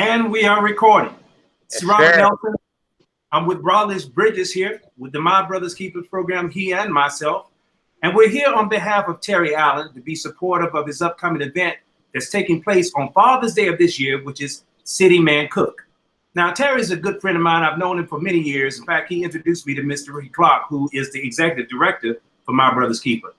And we are recording. It's Robert Nelson. I'm with Wallace Bridges here with the My Brothers Keepers program, he and myself. And we're here on behalf of Terry Allen to be supportive of his upcoming event that's taking place on Father's Day of this year, which is City Man Cook. Now, Terry's a good friend of mine. I've known him for many years. In fact, he introduced me to Mr. Ricky Clark, who is the executive director for My Brothers Keeper.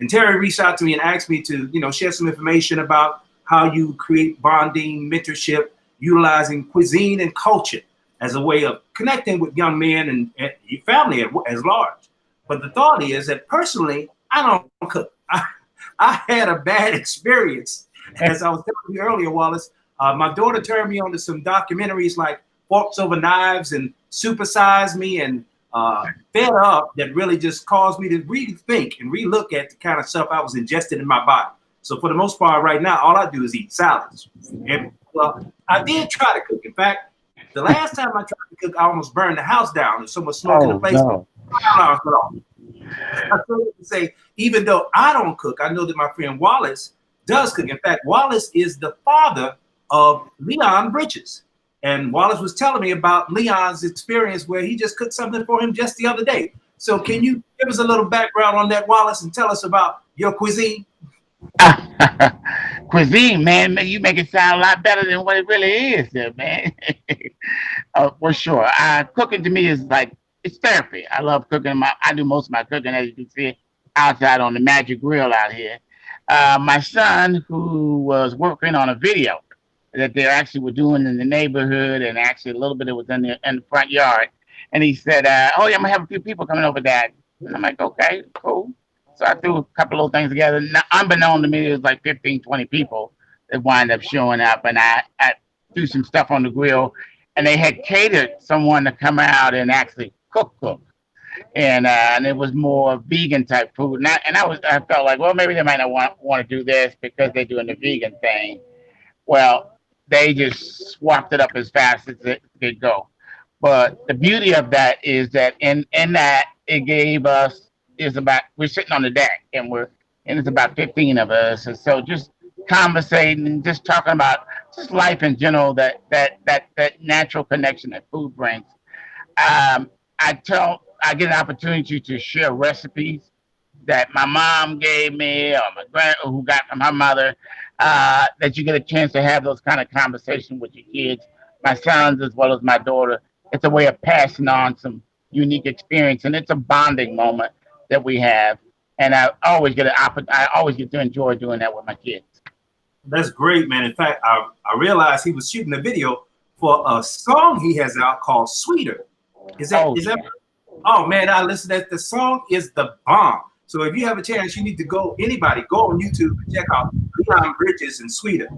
And Terry reached out to me and asked me to, share some information about how you create bonding, mentorship, utilizing cuisine and culture as a way of connecting with young men and your family as large. But the thought is that personally, I don't cook. I had a bad experience. As I was telling you earlier, Wallace, my daughter turned me on to some documentaries like Forks Over Knives and Super Size Me and Fed Up that really just caused me to rethink and relook at the kind of stuff I was ingesting in my body. So for the most part right now, all I do is eat salads. And, well, I did try to cook. In fact, the last time I tried to cook, I almost burned the house down. There's so much smoke in the place. No. I to say, even though I don't cook, I know that my friend Wallace does cook. In fact, Wallace is the father of Leon Bridges. And Wallace was telling me about Leon's experience where he just cooked something for him just the other day. So can you give us a little background on that, Wallace, and tell us about your cuisine? Cuisine, man, you make it sound a lot better than what it really is there, man. For sure. Cooking to me is like, it's therapy. I love cooking. I do most of my cooking, as you can see, outside on the Magic Grill out here. My son, who was working on a video that they actually were doing in the neighborhood, and actually a little bit it was in the front yard, and he said, oh yeah, I'm gonna have a few people coming over, Dad. And I'm like, okay, cool. So I threw a couple of things together. Now, unbeknown to me, it was like 15, 20 people that wind up showing up, and I threw some stuff on the grill, and they had catered someone to come out and actually cook. And it was more vegan type food. And I felt like, well, maybe they might not want to do this because they're doing the vegan thing. Well, they just swapped it up as fast as it could go. But the beauty of that is that in that it gave us, we're sitting on the deck and it's about 15 of us. And so just conversating and just talking about just life in general, that natural connection that food brings. I get an opportunity to share recipes that my mom gave me or my grandma who got from her mother, that you get a chance to have those kind of conversations with your kids, my sons as well as my daughter. It's a way of passing on some unique experience, and it's a bonding moment that we have. And I always get to enjoy doing that with my kids. That's great, man. In fact, I realized he was shooting a video for a song he has out called Sweeter. Is that? Oh man, I listened to that. The song is the bomb. So if you have a chance, you need to go on YouTube and check out Leon Bridges and Sweeter.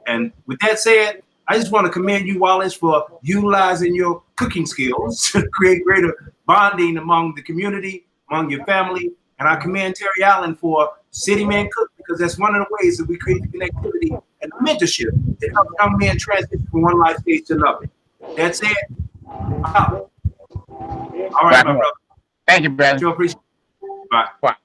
And with that said, I just want to commend you, Wallace, for utilizing your cooking skills to create greater bonding among the community, among your family. And I commend Terry Allen for City Man Cook, because that's one of the ways that we create the connectivity and the mentorship to help young men transition from one life stage to another. That's it. Wow. All right, my brother. Thank you, brother. Sure appreciate it. Bye. Bye.